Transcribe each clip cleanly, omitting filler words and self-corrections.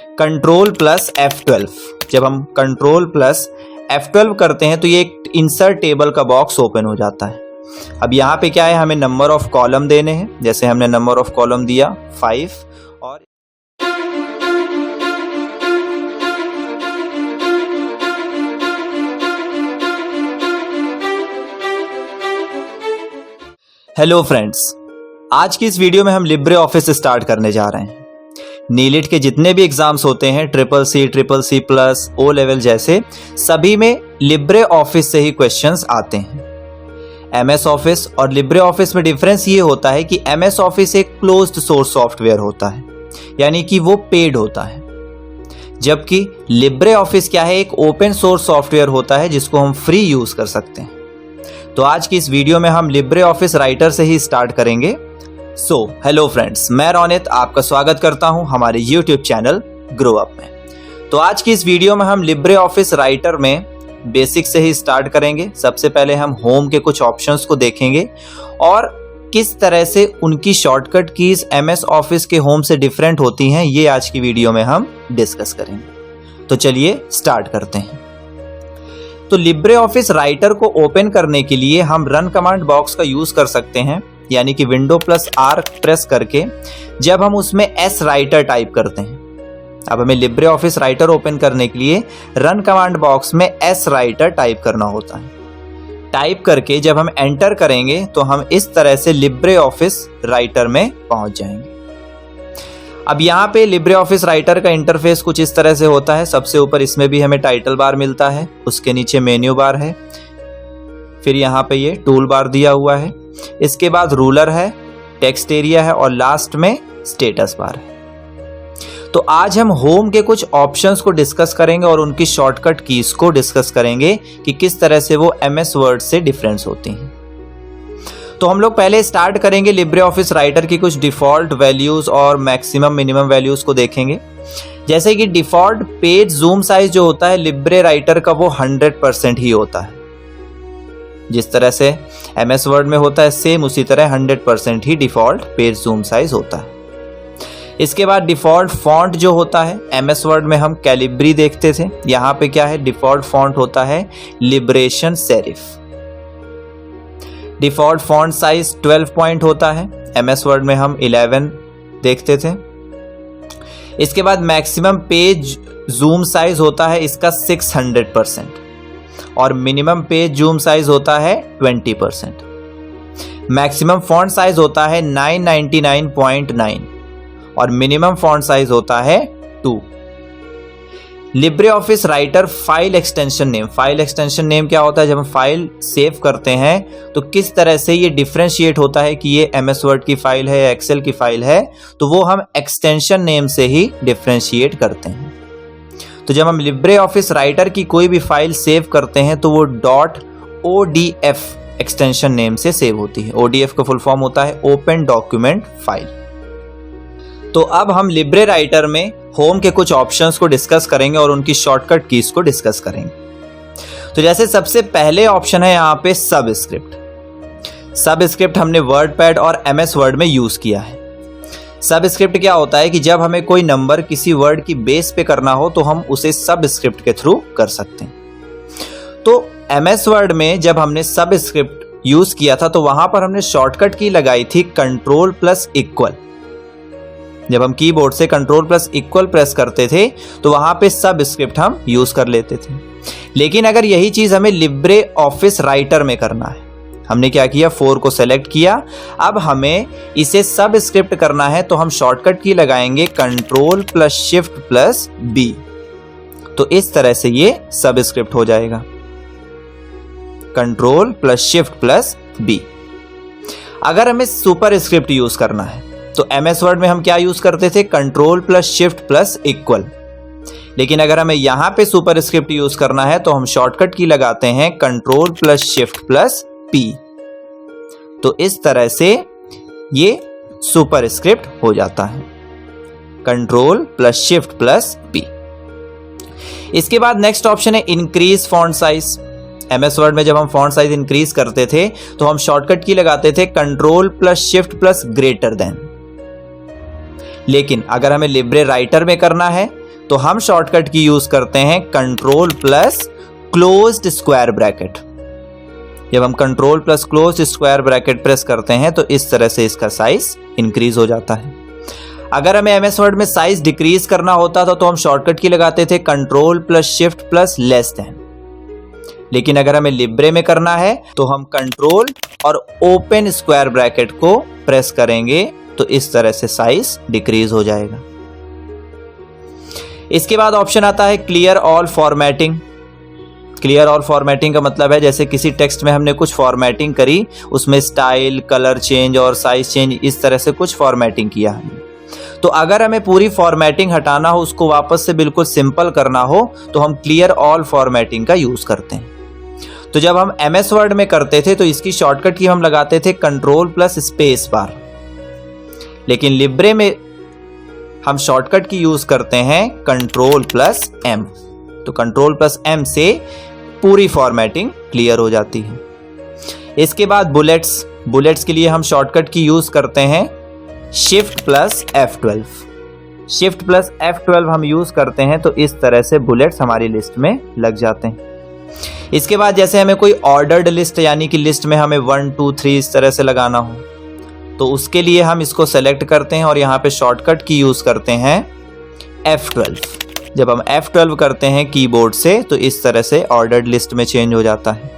Control plus F12। जब हम control plus F12 करते हैं तो ये एक इंसर्ट टेबल का बॉक्स ओपन हो जाता है। अब यहाँ पे क्या है, हमें नंबर ऑफ कॉलम देने हैं। जैसे हमने नंबर ऑफ कॉलम दिया 5 और हेलो फ्रेंड्स, आज की इस वीडियो में हम लिब्रे ऑफिस स्टार्ट करने जा रहे हैं। नीलिट के जितने भी एग्जाम्स होते हैं, CCC+, ओ लेवल जैसे, सभी में लिब्रे ऑफिस से ही क्वेश्चंस आते हैं। MS ऑफिस और लिब्रे ऑफिस में डिफरेंस ये होता है कि MS ऑफिस एक क्लोज्ड सोर्स सॉफ्टवेयर होता है, यानी कि वो पेड होता है, जबकि लिब्रे ऑफिस क्या है, एक ओपन सोर्स सॉफ्टवेयर होता है जिसको हम फ्री यूज कर सकते हैं। तो आज की इस वीडियो में हम लिब्रे ऑफिस राइटर से ही स्टार्ट करेंगे। हेलो फ्रेंड्स, मैं रोनित आपका स्वागत करता हूं हमारे YouTube चैनल ग्रो अप में। तो आज की इस वीडियो में हम लिब्रे ऑफिस राइटर में बेसिक से ही स्टार्ट करेंगे। सबसे पहले हम होम के कुछ ऑप्शंस को देखेंगे और किस तरह से उनकी शॉर्टकट कीज MS ऑफिस के होम से डिफरेंट होती हैं, ये आज की वीडियो में हम डिस्कस करेंगे। तो चलिए स्टार्ट करते हैं। तो लिब्रे ऑफिस राइटर को ओपन करने के लिए हम रन कमांड बॉक्स का यूज कर सकते हैं, यानी कि Windows+R प्रेस करके जब हम उसमें S राइटर टाइप करते हैं। अब हमें लिब्रे ऑफिस राइटर ओपन करने के लिए रन कमांड बॉक्स में S राइटर टाइप करना होता है। टाइप करके जब हम एंटर करेंगे तो हम इस तरह से लिब्रे ऑफिस राइटर में पहुंच जाएंगे। अब यहाँ पे लिब्रे ऑफिस राइटर का इंटरफेस कुछ इस तरह से होता है। सबसे ऊपर इसमें भी हमें टाइटल बार मिलता है, उसके नीचे मेन्यू बार है, फिर यहाँ पे ये टूल बार दिया हुआ है, इसके बाद रूलर है, टेक्स्ट एरिया है और लास्ट में स्टेटस बार है। तो आज हम होम के कुछ ऑप्शंस को डिस्कस करेंगे और उनकी शॉर्टकट कीज को डिस्कस करेंगे कि किस तरह से वो MS वर्ड से डिफरेंस होती हैं। तो हम लोग पहले स्टार्ट करेंगे लिब्रे ऑफिस राइटर की कुछ डिफॉल्ट वैल्यूज और मैक्सिमम मिनिमम वैल्यूज को देखेंगे। जैसे कि डिफॉल्ट पेज जूम साइज जो होता है लिब्रे राइटर का, वो 100% ही होता है। जिस तरह से MS वर्ड में होता है सेम उसी तरह 100% ही डिफॉल्ट पेज जूम साइज होता है। इसके बाद डिफॉल्ट फॉन्ट जो होता है, MS वर्ड में हम कैलिब्री देखते थे, यहाँ पे क्या है, डिफॉल्ट फॉन्ट होता है liberation serif. Default font size 12 point होता है, MS वर्ड में हम 11 देखते थे। इसके बाद मैक्सिमम पेज जूम साइज होता है इसका 600% और मिनिमम पेज जूम साइज होता है 20%। मैक्सिमम फॉन्ट साइज होता है 999.9 और मिनिमम फॉन्ट साइज होता है 2। Libre office writer file extension name क्या होता है, जब हम फाइल सेव करते हैं तो किस तरह से ये डिफरेंशिएट होता है कि ये MS वर्ड की फाइल है, एक्सेल की फाइल है, तो वो हम एक्सटेंशन नेम से ही डिफरेंशिएट करते हैं। तो जब हम लिब्रे ऑफिस राइटर की कोई भी फाइल सेव करते हैं तो वो .odf एक्सटेंशन नेम से सेव होती है। ODF का फुल फॉर्म होता है ओपन डॉक्यूमेंट फाइल। तो अब हम लिब्रे राइटर में होम के कुछ ऑप्शंस को डिस्कस करेंगे और उनकी शॉर्टकट कीज को डिस्कस करेंगे। तो जैसे सबसे पहले ऑप्शन है यहाँ पे सबस्क्रिप्ट हमने वर्डपैड और MS वर्ड में यूज किया है। सबस्क्रिप्ट क्या होता है कि जब हमें कोई नंबर किसी वर्ड की बेस पे करना हो तो हम उसे सबस्क्रिप्ट के थ्रू कर सकते हैं। तो MS वर्ड में जब हमने सबस्क्रिप्ट यूज किया था तो वहां पर हमने शॉर्टकट की लगाई थी Ctrl+=। जब हम कीबोर्ड से Ctrl+= प्रेस करते थे तो वहां पे सबस्क्रिप्ट हम यूज कर लेते थे। लेकिन अगर यही चीज हमें लिब्रे ऑफिस राइटर में करना है, हमने क्या किया, 4 को सेलेक्ट किया, अब हमें इसे सबस्क्रिप्ट करना है तो हम शॉर्टकट की लगाएंगे Ctrl+Shift+B। तो इस तरह से ये सबस्क्रिप्ट हो जाएगा, Ctrl+Shift+B। अगर हमें सुपरस्क्रिप्ट यूज करना है तो MS वर्ड में हम क्या यूज करते थे, Ctrl+Shift+=। लेकिन अगर हमें यहां पे सुपरस्क्रिप्ट यूज करना है तो हम शॉर्टकट की लगाते हैं Ctrl+Shift+P। तो इस तरह से ये सुपरस्क्रिप्ट हो जाता है, Ctrl+Shift+P। इसके बाद नेक्स्ट ऑप्शन है increase font size. MS word में जब हम फॉन्ट साइज इंक्रीज करते थे तो हम शॉर्टकट की लगाते थे Ctrl+Shift+greater than। लेकिन अगर हमें लिब्रे राइटर में करना है तो हम शॉर्टकट की यूज करते हैं control plus closed square bracket. जब हम control plus closed square bracket press करते हैं तो इस तरह से इसका साइज इंक्रीज हो जाता है। अगर हमें एमएस वर्ड में साइज डिक्रीज करना होता था तो हम शॉर्टकट की लगाते थे control plus shift plus less than. लेकिन अगर हमें लिब्रे में करना है तो हम कंट्रोल और ओपन स्क्वायर ब्रैकेट को प्रेस करेंगे तो इस तरह से साइज डिक्रीज हो जाएगा। इसके बाद ऑप्शन आता है clear all formatting. Clear all formatting का मतलब है जैसे किसी टेक्स्ट में हमने कुछ फॉर्मेटिंग करी, उसमें स्टाइल, कलर चेंज और साइज चेंज, इस तरह से कुछ फॉर्मेटिंग किया हमने। तो अगर हमें पूरी फॉर्मेटिंग हटाना हो, उसको वापस से बिल्कुल सिंपल करना हो, तो हम क्लियर ऑल फॉर्मेटिंग का यूज करते हैं। तो जब हम एमएस वर्ड में करते थे तो इसकी शॉर्टकट की हम लगाते थे कंट्रोल प्लस स्पेस बार। लेकिन लिब्रे में हम शॉर्टकट की यूज करते हैं कंट्रोल प्लस एम। तो कंट्रोल प्लस एम से पूरी फॉर्मेटिंग क्लियर हो जाती है। इसके बाद बुलेट्स। बुलेट्स के लिए हम शॉर्टकट की यूज करते हैं shift plus F12। Shift plus F12 हम यूज करते हैं तो इस तरह से बुलेट्स हमारी लिस्ट में लग जाते हैं। इसके बाद जैसे हमें कोई ऑर्डर्ड लिस्ट यानी कि लिस्ट में हमें 1 2 3 इस तरह से लगाना हो तो उसके लिए हम इसको सेलेक्ट करते हैं और यहाँ पे शॉर्टकट की यूज करते हैं F12। जब हम F12 करते हैं कीबोर्ड से तो इस तरह से ऑर्डर्ड लिस्ट में चेंज हो जाता है।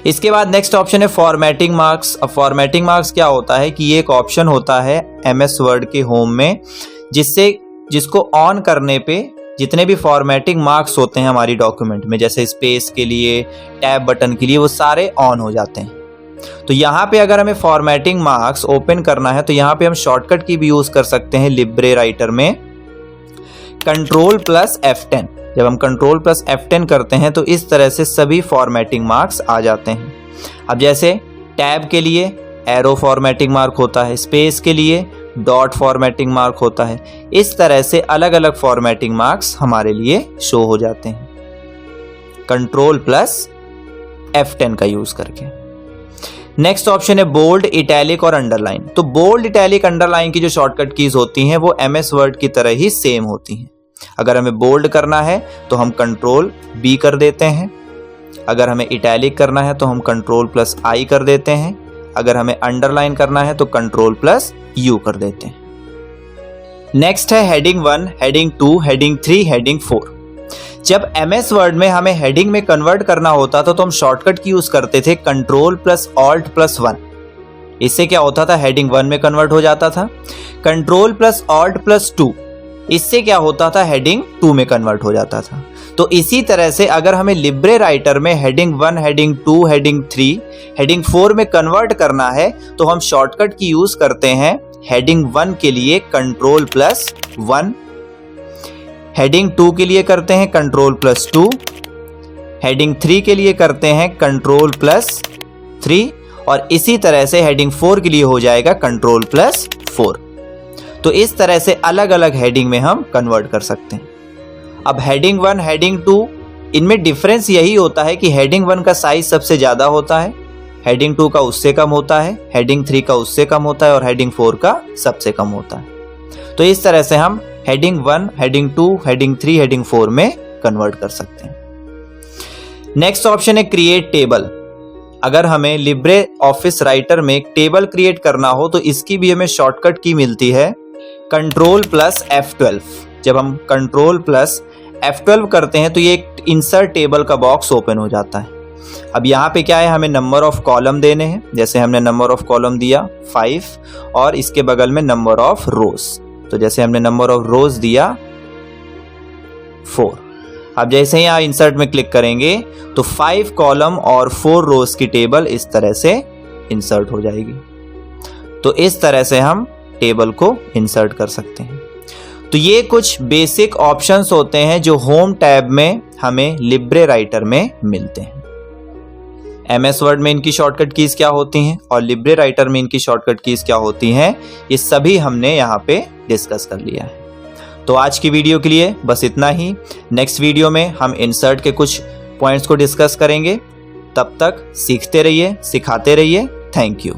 इसके बाद नेक्स्ट ऑप्शन है फॉर्मेटिंग मार्क्स। अब फॉर्मेटिंग मार्क्स क्या होता है कि ये एक ऑप्शन होता है एमएस वर्ड के होम में जिसको ऑन करने पे जितने भी फॉर्मेटिंग मार्क्स होते हैं हमारी डॉक्यूमेंट में, जैसे स्पेस के लिए, टैब बटन के लिए, वो सारे ऑन हो जाते हैं। तो यहाँ पे अगर हमें फॉर्मेटिंग मार्क्स ओपन करना है तो यहाँ पे हम शॉर्टकट की भी यूज कर सकते हैं लिब्रे राइटर में कंट्रोल प्लस F10। जब हम कंट्रोल प्लस F10 करते हैं तो इस तरह से सभी फॉर्मेटिंग मार्क्स आ जाते हैं। अब जैसे टैब के लिए एरो फॉर्मेटिंग मार्क होता है, स्पेस के लिए डॉट फॉर्मेटिंग मार्क होता है, इस तरह से अलग अलग फॉर्मेटिंग मार्क्स हमारे लिए शो हो जाते हैं कंट्रोल प्लस F10 का यूज करके। नेक्स्ट ऑप्शन है बोल्ड, इटैलिक और अंडरलाइन। तो बोल्ड, इटैलिक, अंडरलाइन की जो शॉर्टकट कीज होती हैं वो एमएस वर्ड की तरह ही सेम होती हैं। अगर हमें बोल्ड करना है तो हम कंट्रोल B कर देते हैं, अगर हमें इटैलिक करना है तो हम कंट्रोल प्लस I कर देते हैं, अगर हमें अंडरलाइन करना है तो कंट्रोल प्लस U कर देते हैं। नेक्स्ट है हेडिंग 1, हेडिंग 2, हेडिंग 3, हेडिंग 4। जब एमएस वर्ड में हमें हेडिंग में कन्वर्ट करना होता था तो हम शॉर्टकट की यूज करते थे कंट्रोल प्लस ऑल्ट प्लस 1। इससे क्या होता था, हेडिंग 1 में कन्वर्ट हो जाता था। कंट्रोल प्लस ऑल्ट प्लस 2, इससे क्या होता था, हेडिंग 2 में कन्वर्ट हो जाता था। तो इसी तरह से अगर हमें लिब्रे राइटर में हेडिंग 1, हेडिंग 2, हेडिंग 3, हेडिंग 4 में कन्वर्ट करना है तो हम शॉर्टकट की यूज करते हैं हेडिंग 1 के लिए कंट्रोल प्लस 1, हेडिंग 2 के लिए करते हैं कंट्रोल प्लस 2, हेडिंग 3 के लिए करते हैं कंट्रोल प्लस 3 और इसी तरह से हेडिंग 4 के लिए हो जाएगा कंट्रोल प्लस 4। तो इस तरह से अलग अलग हेडिंग में हम कन्वर्ट कर सकते हैं। अब हेडिंग 1, हेडिंग 2, इनमें डिफरेंस यही होता है कि हेडिंग 1 का साइज सबसे ज़्यादा होता है, हेडिंग 2 का उससे कम होता है, हेडिंग 3 का उससे कम होता है और हेडिंग 4 का सबसे कम होता है। तो इस तरह से हम हेडिंग 1, हेडिंग 2, हेडिंग 3, हेडिंग 4 में कन्वर्ट कर सकते हैं। नेक्स्ट ऑप्शन है क्रिएट टेबल। अगर हमें लिब्रे ऑफिस राइटर में एक टेबल क्रिएट करना हो तो इसकी भी हमें शॉर्टकट की मिलती है कंट्रोल प्लस F12। जब हम कंट्रोल प्लस F12 करते हैं तो ये एक इंसर्ट टेबल का बॉक्स ओपन हो जाता है। अब यहाँ पे क्या है, हमें नंबर ऑफ कॉलम देने हैं। जैसे हमने नंबर ऑफ कॉलम दिया 5 और इसके बगल में नंबर ऑफ रोज, तो जैसे हमने नंबर ऑफ रोज दिया 4। अब जैसे ही यहाँ इंसर्ट में क्लिक करेंगे तो 5 कॉलम और 4 रोज की टेबल इस तरह से इंसर्ट हो जाएगी। तो इस तरह से हम टेबल को इंसर्ट कर सकते हैं। तो ये कुछ बेसिक ऑप्शंस होते हैं जो होम टैब में हमें लिब्रे राइटर में मिलते हैं। एमएस वर्ड में इनकी शॉर्टकट कीज क्या होती हैं और लिब्रे राइटर में इनकी शॉर्टकट कीज क्या होती हैं, ये सभी हमने यहाँ पे डिस्कस कर लिया है। तो आज की वीडियो के लिए बस इतना ही। नेक्स्ट वीडियो में हम इंसर्ट के कुछ पॉइंट्स को डिस्कस करेंगे। तब तक सीखते रहिए, सिखाते रहिए। Thank you.